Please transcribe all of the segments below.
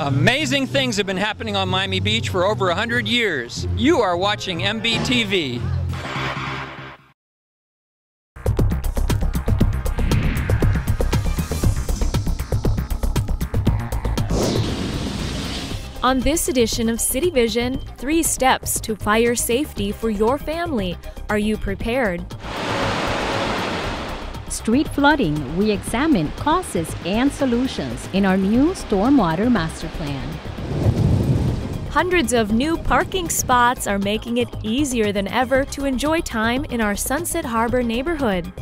Amazing things have been happening on Miami Beach for over 100 years. You are watching MBTV. On this edition of CityVision, 3 steps to fire safety for your family. Are you prepared? Street flooding, we examine causes and solutions in our new Stormwater Master Plan. Hundreds of new parking spots are making it easier than ever to enjoy time in our Sunset Harbor neighborhood.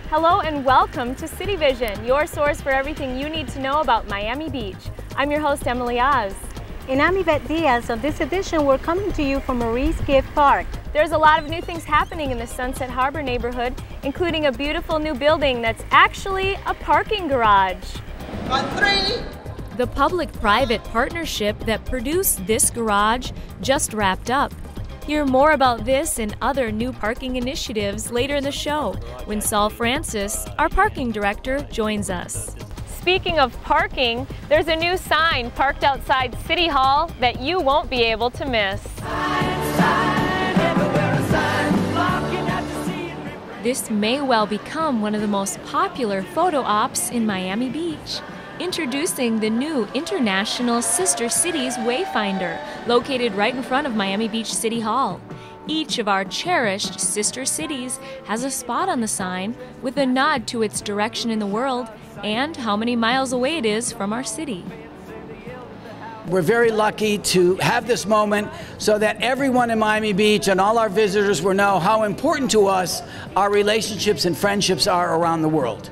Hello and welcome to CityVision, your source for everything you need to know about Miami Beach. I'm your host, Emily Oz. And I'm Yvette Diaz. On this edition, we're coming to you from Marie's Gift Park. There's a lot of new things happening in the Sunset Harbor neighborhood, including a beautiful new building that's actually a parking garage. On 3. The public-private partnership that produced this garage just wrapped up. Hear more about this and other new parking initiatives later in the show when Saul Francis, our parking director, joins us. Speaking of parking, there's a new sign parked outside City Hall that you won't be able to miss. This may well become one of the most popular photo ops in Miami Beach. Introducing the new International Sister Cities Wayfinder, located right in front of Miami Beach City Hall. Each of our cherished sister cities has a spot on the sign with a nod to its direction in the world and how many miles away it is from our city. We're very lucky to have this moment so that everyone in Miami Beach and all our visitors will know how important to us our relationships and friendships are around the world.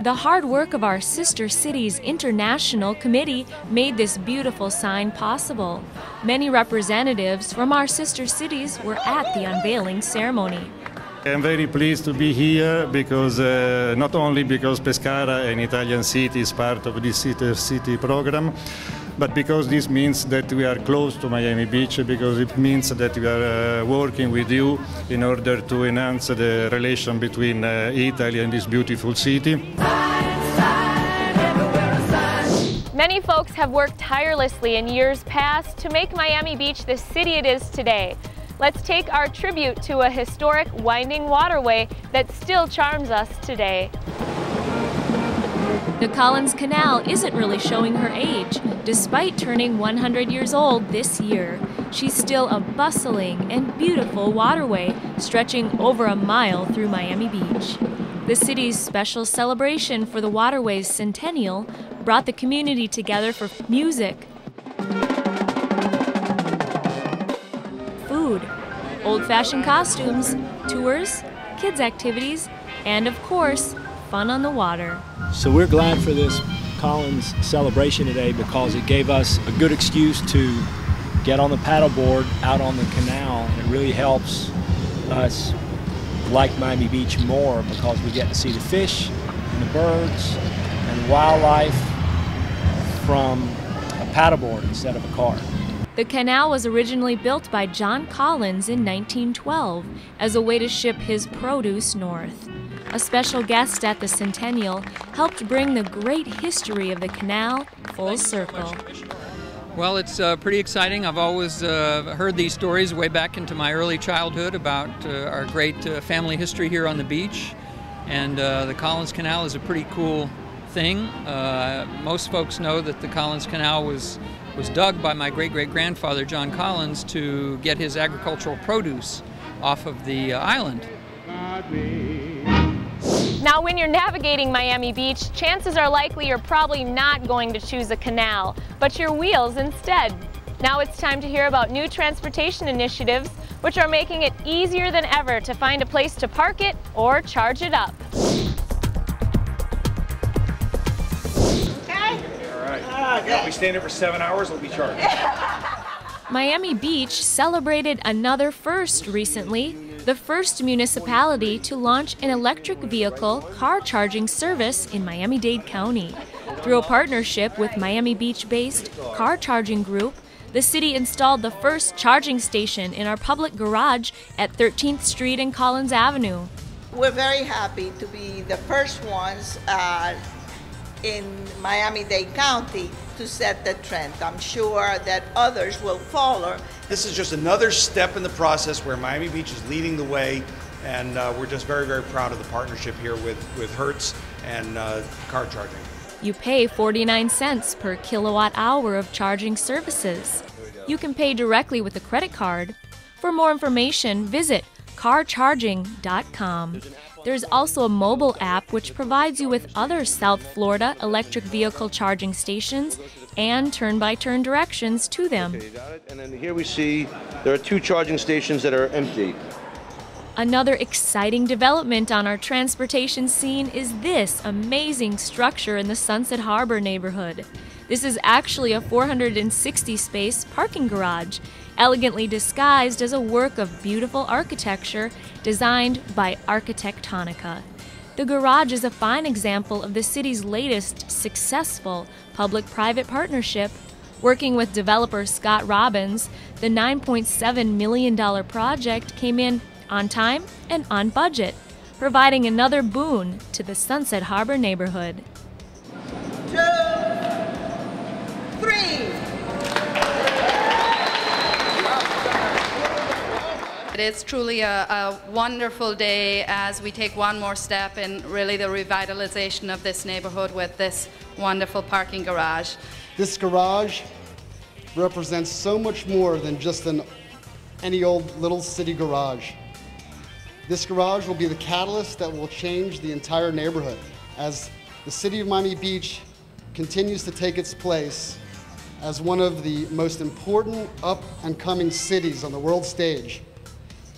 The hard work of our Sister Cities International Committee made this beautiful sign possible. Many representatives from our sister cities were at the unveiling ceremony. I'm very pleased to be here because not only because Pescara, an Italian city, is part of this city program, but because this means that we are close to Miami Beach, because it means that we are working with you in order to enhance the relation between Italy and this beautiful city. Many folks have worked tirelessly in years past to make Miami Beach the city it is today. Let's take our tribute to a historic winding waterway that still charms us today. The Collins Canal isn't really showing her age. Despite turning 100 years old this year, she's still a bustling and beautiful waterway stretching over a mile through Miami Beach. The city's special celebration for the waterway's centennial brought the community together for music, food, old-fashioned costumes, tours, kids' activities, and of course, fun on the water. So we're glad for this Collins celebration today because it gave us a good excuse to get on the paddleboard out on the canal. It really helps us like Miami Beach more because we get to see the fish and the birds and wildlife from a paddleboard instead of a car. The canal was originally built by John Collins in 1912 as a way to ship his produce north. A special guest at the Centennial helped bring the great history of the canal full circle. Well, it's pretty exciting. I've always heard these stories way back into my early childhood about our great family history here on the beach. And the Collins Canal is a pretty cool thing. Most folks know that the Collins Canal was dug by my great-great-grandfather, John Collins, to get his agricultural produce off of the island. Now, when you're navigating Miami Beach, chances are likely you're probably not going to choose a canal, but your wheels instead. Now it's time to hear about new transportation initiatives, which are making it easier than ever to find a place to park it or charge it up. Okay? All right. If we stand there for 7 hours, we'll be charged. Miami Beach celebrated another first recently. The first municipality to launch an electric vehicle car charging service in Miami-Dade County. Through a partnership with Miami Beach-based Car Charging Group, the city installed the first charging station in our public garage at 13th Street and Collins Avenue. We're very happy to be the first ones in Miami-Dade County to set the trend. I'm sure that others will follow. This is just another step in the process where Miami Beach is leading the way, and we're just very, very proud of the partnership here with Hertz and car charging. You pay 49 cents per kilowatt hour of charging services. You can pay directly with a credit card. For more information, visit carcharging.com. There's also a mobile app which provides you with other South Florida electric vehicle charging stations and turn-by-turn directions to them. Okay, got it. And then here we see there are 2 charging stations that are empty. Another exciting development on our transportation scene is this amazing structure in the Sunset Harbor neighborhood. This is actually a 460-space parking garage, elegantly disguised as a work of beautiful architecture designed by Architectonica. The garage is a fine example of the city's latest successful public-private partnership. Working with developer Scott Robbins, the $9.7 million project came in on time and on budget, providing another boon to the Sunset Harbor neighborhood. 2, 3. It is truly a wonderful day as we take one more step in really the revitalization of this neighborhood with this wonderful parking garage. This garage represents so much more than just any old little city garage. This garage will be the catalyst that will change the entire neighborhood as the city of Miami Beach continues to take its place as one of the most important up-and-coming cities on the world stage.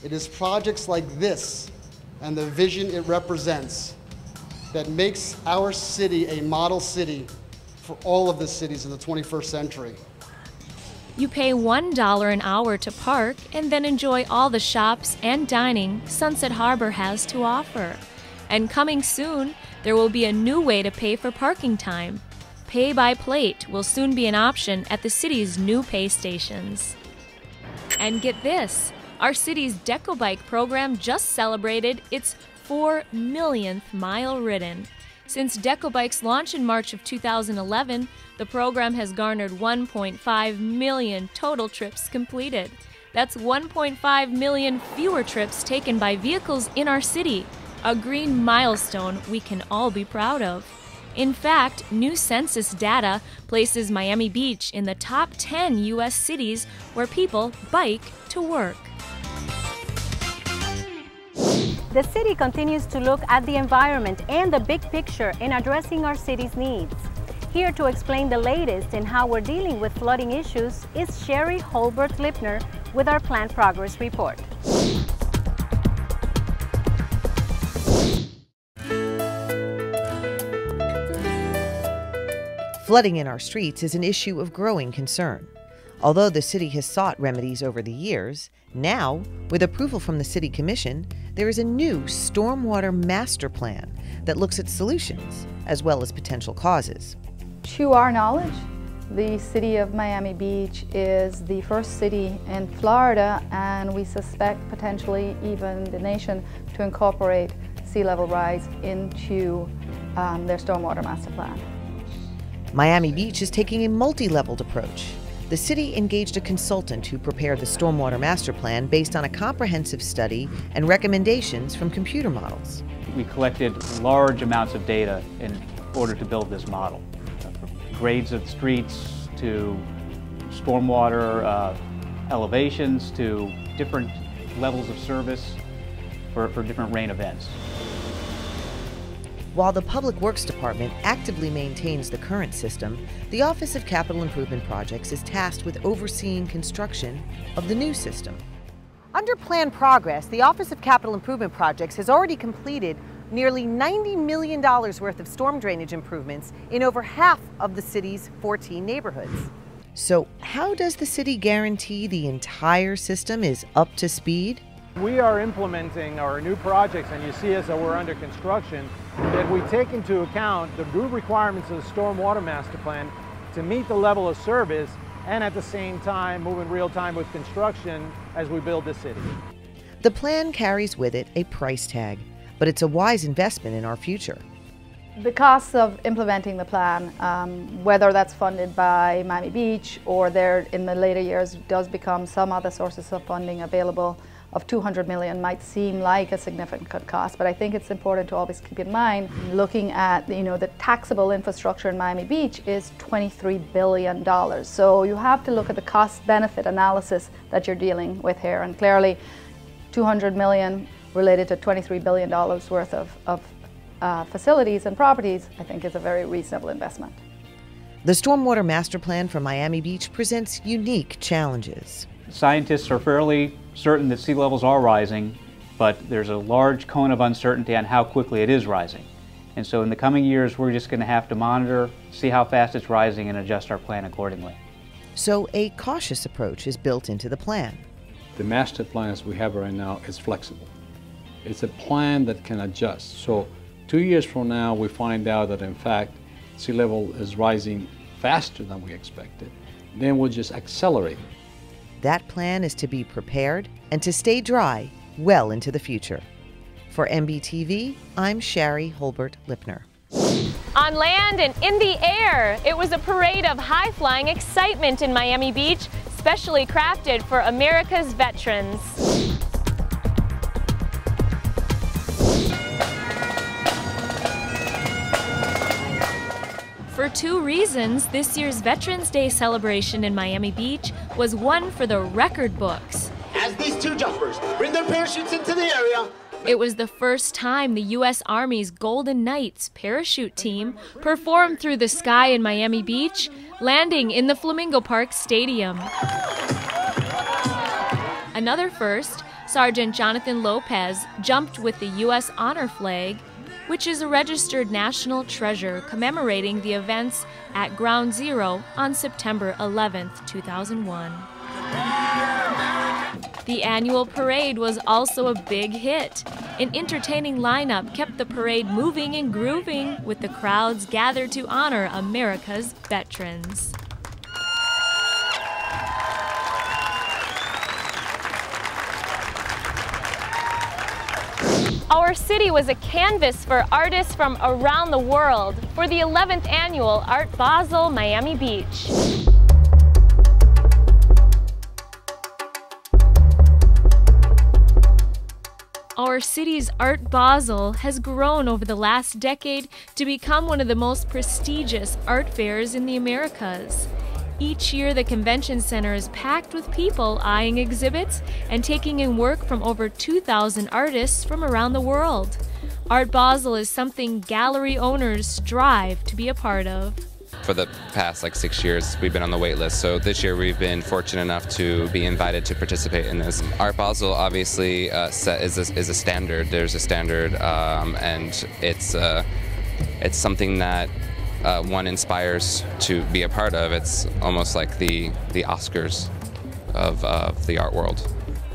It is projects like this and the vision it represents that makes our city a model city for all of the cities in the 21st century. You pay $1 an hour to park and then enjoy all the shops and dining Sunset Harbor has to offer. And coming soon, there will be a new way to pay for parking time. Pay by plate will soon be an option at the city's new pay stations. And get this, our city's DecoBike program just celebrated its 4 millionth mile ridden. Since DecoBike's launch in March of 2011, the program has garnered 1.5 million total trips completed. That's 1.5 million fewer trips taken by vehicles in our city, a green milestone we can all be proud of. In fact, new census data places Miami Beach in the top 10 U.S. cities where people bike to work. The city continues to look at the environment and the big picture in addressing our city's needs. Here to explain the latest in how we're dealing with flooding issues is Sherry Holbert-Lipner with our Plant Progress Report. Flooding in our streets is an issue of growing concern. Although the city has sought remedies over the years, now, with approval from the City Commission, there is a new stormwater master plan that looks at solutions as well as potential causes. To our knowledge, the city of Miami Beach is the first city in Florida, and we suspect potentially even the nation, to incorporate sea level rise into their stormwater master plan. Miami Beach is taking a multi-leveled approach. The city engaged a consultant who prepared the Stormwater Master Plan based on a comprehensive study and recommendations from computer models. We collected large amounts of data in order to build this model. From grades of streets to stormwater elevations to different levels of service for different rain events. While the Public Works Department actively maintains the current system, the Office of Capital Improvement Projects is tasked with overseeing construction of the new system. Under Plan Progress, the Office of Capital Improvement Projects has already completed nearly $90 million worth of storm drainage improvements in over half of the city's 14 neighborhoods. So how does the city guarantee the entire system is up to speed? We are implementing our new projects, and you see as we're under construction, that we take into account the new requirements of the Stormwater Master Plan to meet the level of service and at the same time move in real time with construction as we build the city. The plan carries with it a price tag, but it's a wise investment in our future. The costs of implementing the plan, whether that's funded by Miami Beach or there in the later years does become some other sources of funding available of $200 million, might seem like a significant cost, but I think it's important to always keep in mind, looking at the taxable infrastructure in Miami Beach is $23 billion. So you have to look at the cost-benefit analysis that you're dealing with here, and clearly $200 million related to $23 billion worth of facilities and properties, I think is a very reasonable investment. The Stormwater Master Plan for Miami Beach presents unique challenges. Scientists are fairly certain that sea levels are rising, but there's a large cone of uncertainty on how quickly it is rising. And so in the coming years, we're just going to have to monitor, see how fast it's rising, and adjust our plan accordingly. So a cautious approach is built into the plan. The master plan as we have right now is flexible. It's a plan that can adjust. So 2 years from now, we find out that in fact, sea level is rising faster than we expected. Then we'll just accelerate. That plan is to be prepared and to stay dry well into the future. For MBTV, I'm Shari Holbert-Lipner. On land and in the air, it was a parade of high-flying excitement in Miami Beach, specially crafted for America's veterans. For two reasons, this year's Veterans Day celebration in Miami Beach was one for the record books. As these two jumpers bring their parachutes into the area, it was the first time the U.S. Army's Golden Knights parachute team performed through the sky in Miami Beach, landing in the Flamingo Park Stadium. Another first, Sergeant Jonathan Lopez jumped with the U.S. Honor Flag, which is a registered national treasure commemorating the events at Ground Zero on September 11, 2001. The annual parade was also a big hit. An entertaining lineup kept the parade moving and grooving, with the crowds gathered to honor America's veterans. Our city was a canvas for artists from around the world for the 11th annual Art Basel Miami Beach. Our city's Art Basel has grown over the last decade to become one of the most prestigious art fairs in the Americas. Each year, the convention center is packed with people eyeing exhibits and taking in work from over 2,000 artists from around the world. Art Basel is something gallery owners strive to be a part of. For the past 6 years, we've been on the wait list. So this year we've been fortunate enough to be invited to participate in this. Art Basel obviously is a standard. There's a standard, and it's something that one inspires to be a part of. It's almost like the Oscars of the art world.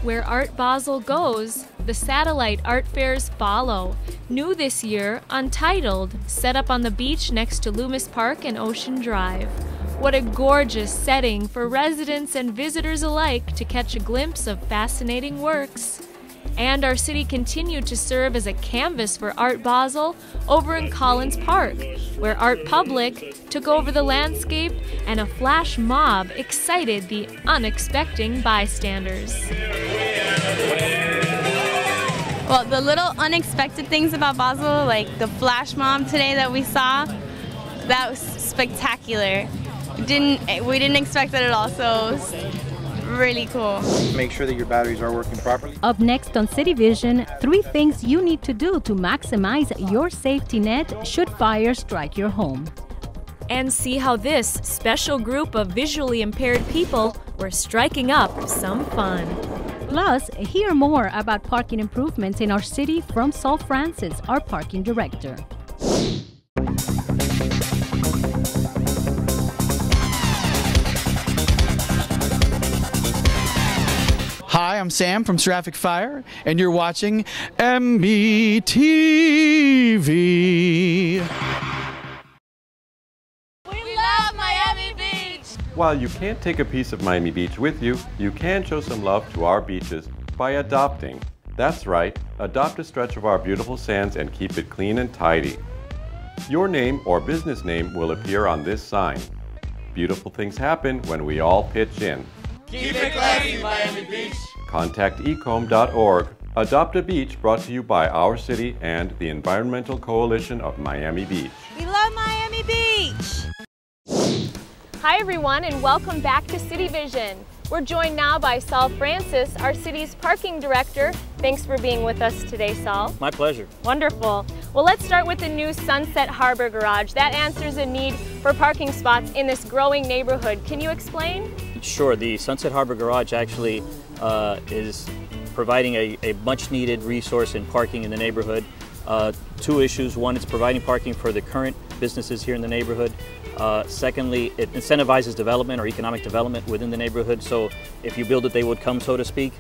Where Art Basel goes, the satellite art fairs follow. New this year, Untitled, set up on the beach next to Loomis Park and Ocean Drive. What a gorgeous setting for residents and visitors alike to catch a glimpse of fascinating works. And our city continued to serve as a canvas for Art Basel over in Collins Park, where Art Public took over the landscape and a flash mob excited the unexpected bystanders. Well, the little unexpected things about Basel, like the flash mob today that we saw, that was spectacular. We didn't expect that at all, so it was really cool. Make sure that your batteries are working properly. Up next on CityVision, 3 things you need to do to maximize your safety net should fire strike your home. And see how this special group of visually impaired people were striking up some fun. Plus, hear more about parking improvements in our city from Saul Francis, our parking director. Hi, I'm Sam from Traffic Fire, and you're watching MBTV. We love Miami Beach! While you can't take a piece of Miami Beach with you, you can show some love to our beaches by adopting That's right, adopt a stretch of our beautiful sands and keep it clean and tidy. Your name or business name will appear on this sign. Beautiful things happen when we all pitch in. Keep it classy, Miami Beach. Contact ecom.org. Adopt a Beach, brought to you by our city and the Environmental Coalition of Miami Beach. We love Miami Beach! Hi everyone, and welcome back to CityVision. We're joined now by Saul Francis, our city's parking director. Thanks for being with us today, Saul. My pleasure. Wonderful. Well, let's start with the new Sunset Harbor Garage. That answers a need for parking spots in this growing neighborhood. Can you explain? Sure. The Sunset Harbor Garage actually is providing a much needed resource in parking in the neighborhood. Two issues. One, it's providing parking for the current businesses here in the neighborhood. Secondly, it incentivizes development or economic development within the neighborhood. So if you build it, they would come, so to speak.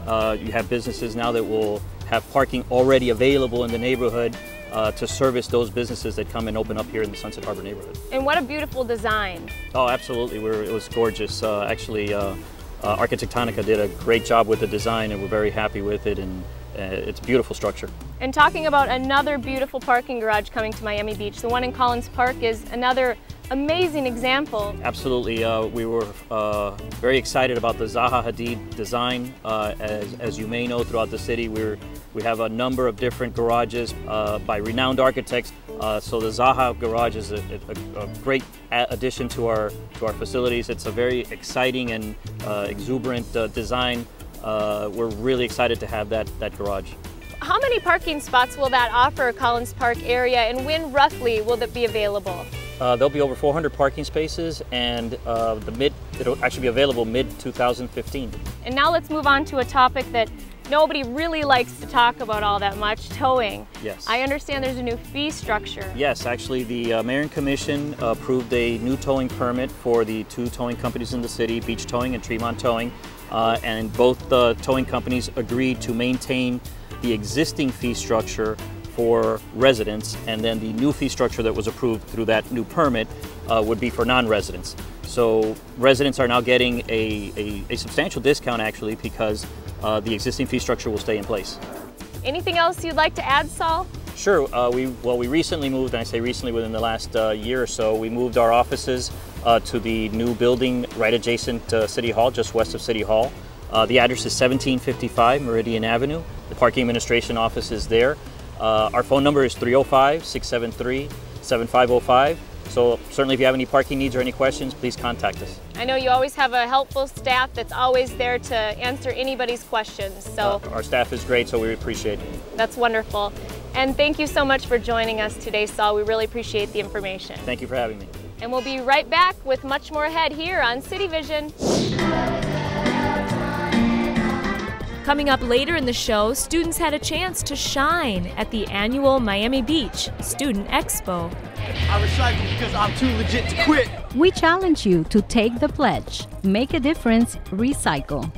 You have businesses now that will have parking already available in the neighborhood to service those businesses that come and open up here in the Sunset Harbor neighborhood. And what a beautiful design. Oh, absolutely. It was gorgeous. Actually, Arquitectonica did a great job with the design, and we're very happy with it. And it's a beautiful structure. And talking about another beautiful parking garage coming to Miami Beach, the one in Collins Park is another amazing example. Absolutely. We were very excited about the Zaha Hadid design. As you may know, throughout the city, we have a number of different garages by renowned architects. So the Zaha garage is a great addition to our facilities. It's a very exciting and exuberant design. We're really excited to have that garage. How many parking spots will that offer Collins Park area, and when roughly will that be available? There'll be over 400 parking spaces, and it'll actually be available mid-2015. And now let's move on to a topic that nobody really likes to talk about all that much, towing. Yes. I understand there's a new fee structure. Yes, actually the Mayor and Commission approved a new towing permit for the two towing companies in the city, Beach Towing and Tremont Towing, and both the towing companies agreed to maintain the existing fee structure for residents, and then the new fee structure that was approved through that new permit would be for non-residents. So residents are now getting a substantial discount actually, because the existing fee structure will stay in place. Anything else you'd like to add, Saul? Sure. We recently moved, and I say recently within the last year or so, we moved our offices to the new building right adjacent to City Hall, just west of City Hall. The address is 1755 Meridian Avenue. The parking administration office is there. Our phone number is 305-673-7505. So certainly if you have any parking needs or any questions, please contact us. I know you always have a helpful staff that's always there to answer anybody's questions. So our staff is great, so we appreciate it. That's wonderful. And thank you so much for joining us today, Saul. We really appreciate the information. Thank you for having me. And we'll be right back with much more ahead here on CityVision. Coming up later in the show, students had a chance to shine at the annual Miami Beach Student Expo. I recycle because I'm too legit to quit. We challenge you to take the pledge, make a difference, recycle.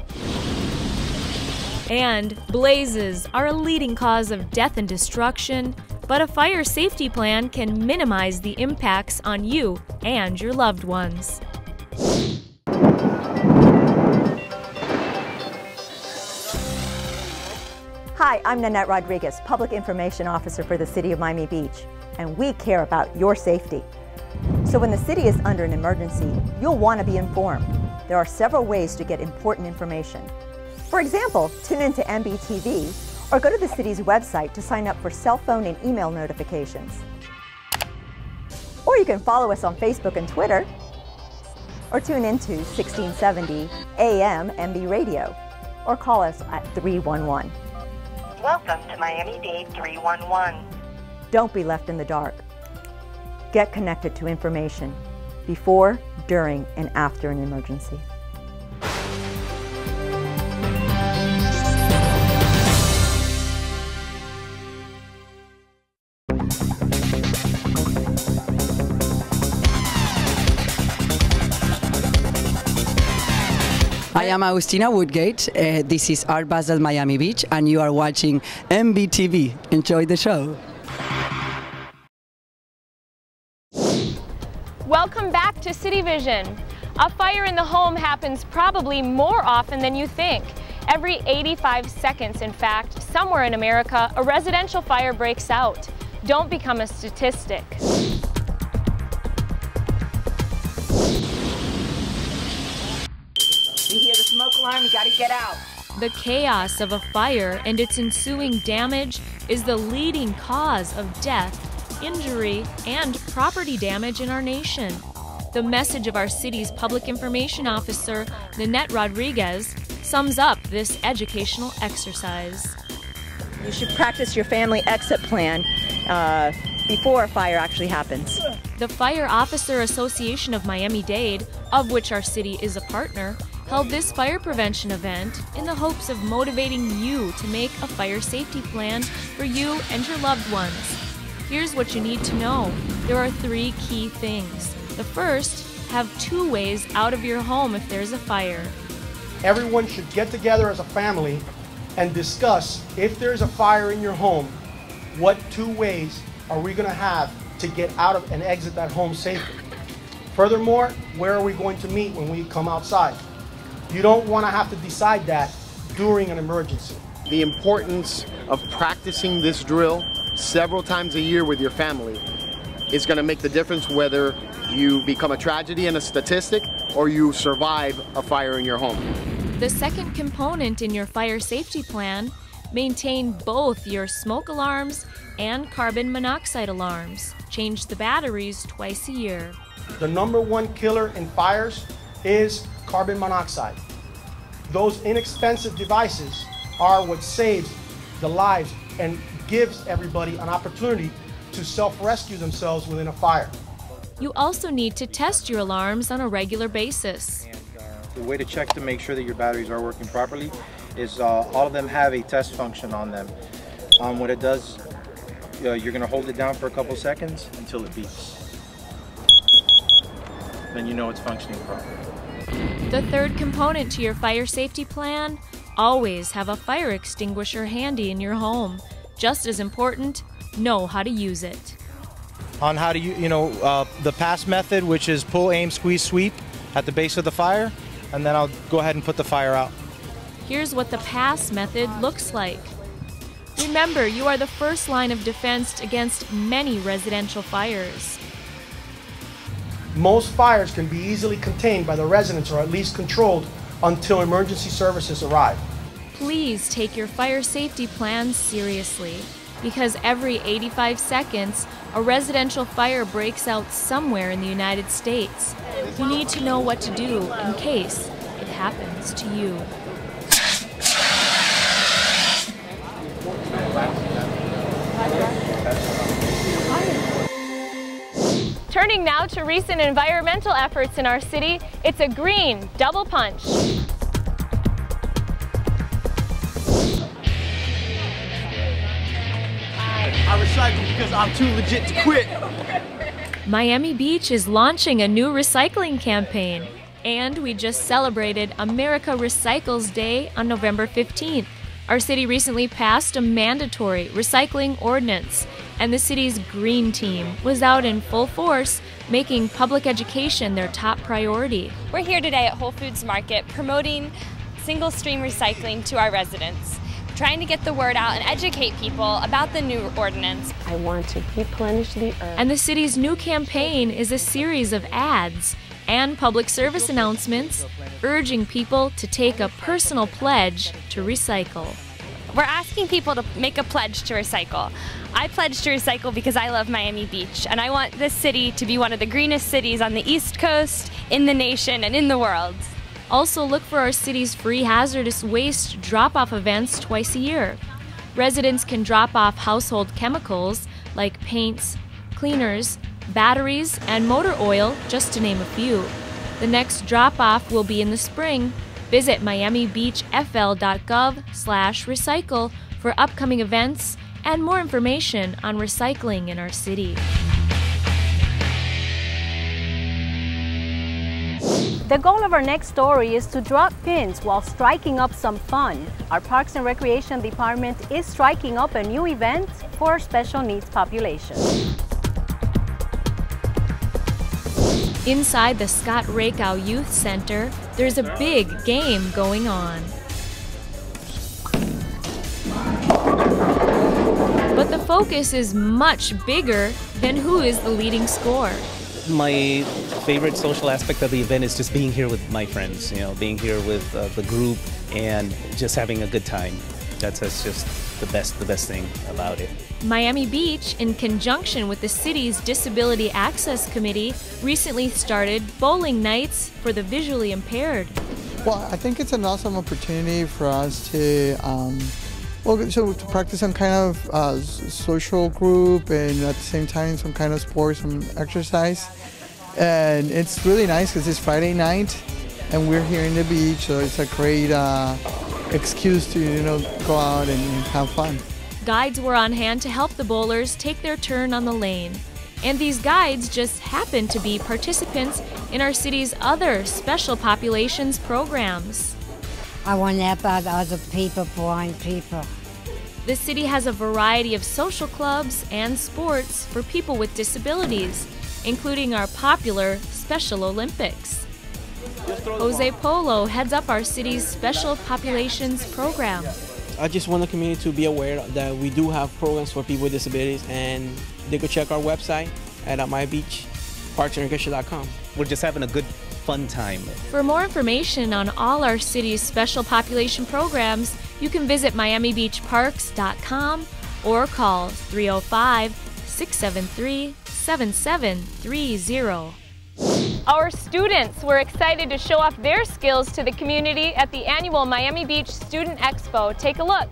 And blazes are a leading cause of death and destruction, but a fire safety plan can minimize the impacts on you and your loved ones. Hi, I'm Nanette Rodriguez, Public Information Officer for the City of Miami Beach, and we care about your safety. So when the city is under an emergency, you'll want to be informed. There are several ways to get important information. For example, tune into MBTV or go to the city's website to sign up for cell phone and email notifications. Or you can follow us on Facebook and Twitter, or tune into 1670 AM MB Radio, or call us at 311. Welcome to Miami-Dade 311. Don't be left in the dark. Get connected to information before, during, and after an emergency. I am Agustina Woodgate. This is Art Basel Miami Beach, and you are watching MBTV. Enjoy the show. Welcome back to CityVision. A fire in the home happens probably more often than you think. Every 85 seconds, in fact, somewhere in America, a residential fire breaks out. Don't become a statistic. You hear the smoke alarm, you gotta get out. The chaos of a fire and its ensuing damage is the leading cause of death, injury, and property damage in our nation. The message of our city's public information officer, Nanette Rodriguez, sums up this educational exercise. You should practice your family exit plan before a fire actually happens. The Fire Officer Association of Miami-Dade, of which our city is a partner, held this fire prevention event in the hopes of motivating you to make a fire safety plan for you and your loved ones. Here's what you need to know. There are 3 key things. The first, have 2 ways out of your home if there's a fire. Everyone should get together as a family and discuss, if there's a fire in your home, what 2 ways are we going to have to get out of and exit that home safely. Furthermore, where are we going to meet when we come outside? You don't want to have to decide that during an emergency. The importance of practicing this drill several times a year with your family is going to make the difference whether you become a tragedy and a statistic or you survive a fire in your home. The second component in your fire safety plan, maintain both your smoke alarms and carbon monoxide alarms. Change the batteries twice a year. The #1 killer in fires is carbon monoxide. Those inexpensive devices are what saves the lives and gives everybody an opportunity to self-rescue themselves within a fire. You also need to test your alarms on a regular basis. The way to check to make sure that your batteries are working properly is all of them have a test function on them. What it does, you're going to hold it down for a couple seconds until it beeps. Then you know it's functioning properly. The third component to your fire safety plan, always have a fire extinguisher handy in your home. Just as important, know how to use it. On how to, the pass method, which is pull, aim, squeeze, sweep at the base of the fire, and then I'll go ahead and put the fire out. Here's what the pass method looks like. Remember, you are the first line of defense against many residential fires. Most fires can be easily contained by the residents or at least controlled until emergency services arrive. Please take your fire safety plans seriously, because every 85 seconds, a residential fire breaks out somewhere in the United States. You need to know what to do in case it happens to you. Turning now to recent environmental efforts in our city, it's a green double punch. I recycle because I'm too legit to quit. Miami Beach is launching a new recycling campaign, and we just celebrated America Recycles Day on November 15th. Our city recently passed a mandatory recycling ordinance, and the city's green team was out in full force, making public education their top priority. We're here today at Whole Foods Market promoting single-stream recycling to our residents, trying to get the word out and educate people about the new ordinance. I want to replenish the earth. And the city's new campaign is a series of ads and public service announcements urging people to take a personal pledge to recycle. We're asking people to make a pledge to recycle. I pledge to recycle because I love Miami Beach, and I want this city to be one of the greenest cities on the East Coast, in the nation, and in the world. Also, look for our city's free hazardous waste drop-off events twice a year. Residents can drop off household chemicals like paints, cleaners, batteries, and motor oil, just to name a few. The next drop-off will be in the spring. Visit miamibeachfl.gov/recycle for upcoming events and more information on recycling in our city. The goal of our next story is to drop pins while striking up some fun. Our Parks and Recreation Department is striking up a new event for our special needs population. Inside the Scott Rakow Youth Center, there's a big game going on. But the focus is much bigger than who is the leading scorer. My favorite social aspect of the event is just being here with my friends, being here with the group and just having a good time. That's just the best thing about it. Miami Beach, in conjunction with the city's Disability Access Committee, recently started bowling nights for the visually impaired. Well, I think it's an awesome opportunity for us to to practice some kind of social group and at the same time some kind of sports and exercise. And it's really nice because it's Friday night and we're here in the beach, so it's a great excuse to go out and have fun. Guides were on hand to help the bowlers take their turn on the lane. And these guides just happen to be participants in our city's other special populations programs. I want to help out other people, blind people. The city has a variety of social clubs and sports for people with disabilities, including our popular Special Olympics. Jose Polo heads up our city's special populations program. I just want the community to be aware that we do have programs for people with disabilities, and they could check our website at mybeachparksandrecreation.com. We're just having a good, fun time. For more information on all our city's special population programs, you can visit miamibeachparks.com or call 305-673-7730. Our students were excited to show off their skills to the community at the annual Miami Beach Student Expo. Take a look.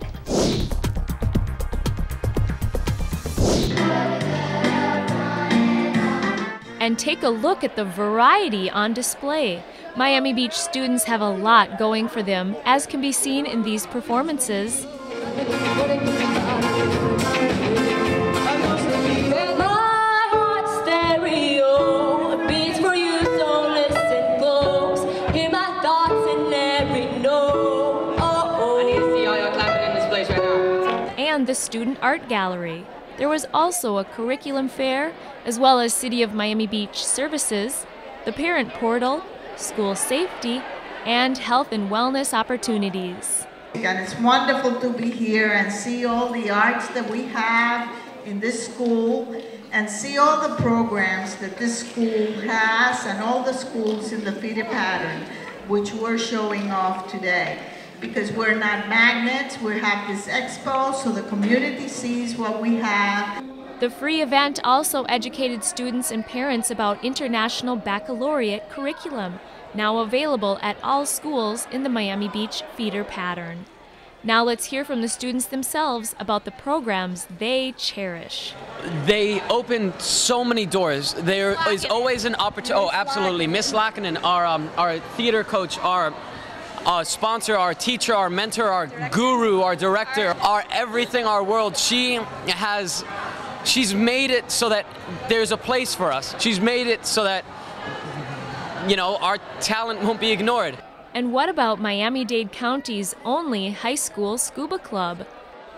And take a look at the variety on display. Miami Beach students have a lot going for them, as can be seen in these performances. And the Student Art Gallery. There was also a curriculum fair, as well as City of Miami Beach services, the Parent Portal, school safety, and health and wellness opportunities. And it's wonderful to be here and see all the arts that we have in this school and see all the programs that this school has and all the schools in the feeder pattern, which we're showing off today. Because we're not magnets, we have this expo so the community sees what we have. The free event also educated students and parents about International Baccalaureate curriculum, now available at all schools in the Miami Beach feeder pattern. Now let's hear from the students themselves about the programs they cherish. They open so many doors. There is always an opportunity. Oh, absolutely. Miss Lackinen, our theater coach, our sponsor, our teacher, our mentor, our guru, our director, our everything, our world. She's made it so that there's a place for us. She's made it so that, our talent won't be ignored. And what about Miami-Dade County's only high school scuba club?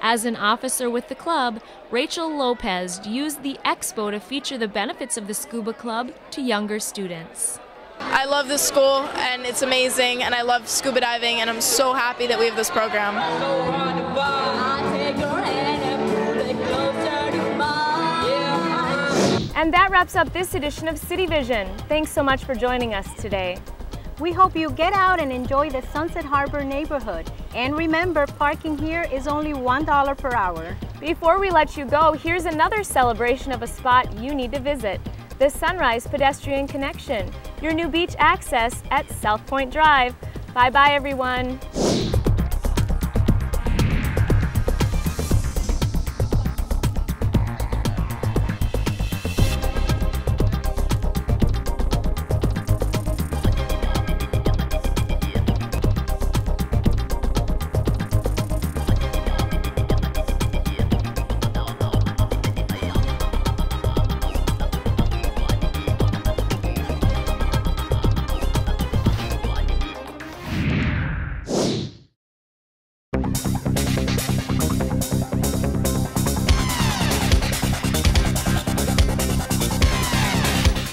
As an officer with the club, Rachel Lopez used the expo to feature the benefits of the scuba club to younger students. I love this school and it's amazing, and I love scuba diving, and I'm so happy that we have this program. And that wraps up this edition of CityVision. Thanks so much for joining us today. We hope you get out and enjoy the Sunset Harbor neighborhood. And remember, parking here is only $1 per hour. Before we let you go, here's another celebration of a spot you need to visit. The Sunrise Pedestrian Connection, your new beach access at South Point Drive. Bye-bye, everyone.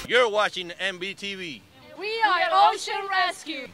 You're watching MBTV. We are Ocean Rescue.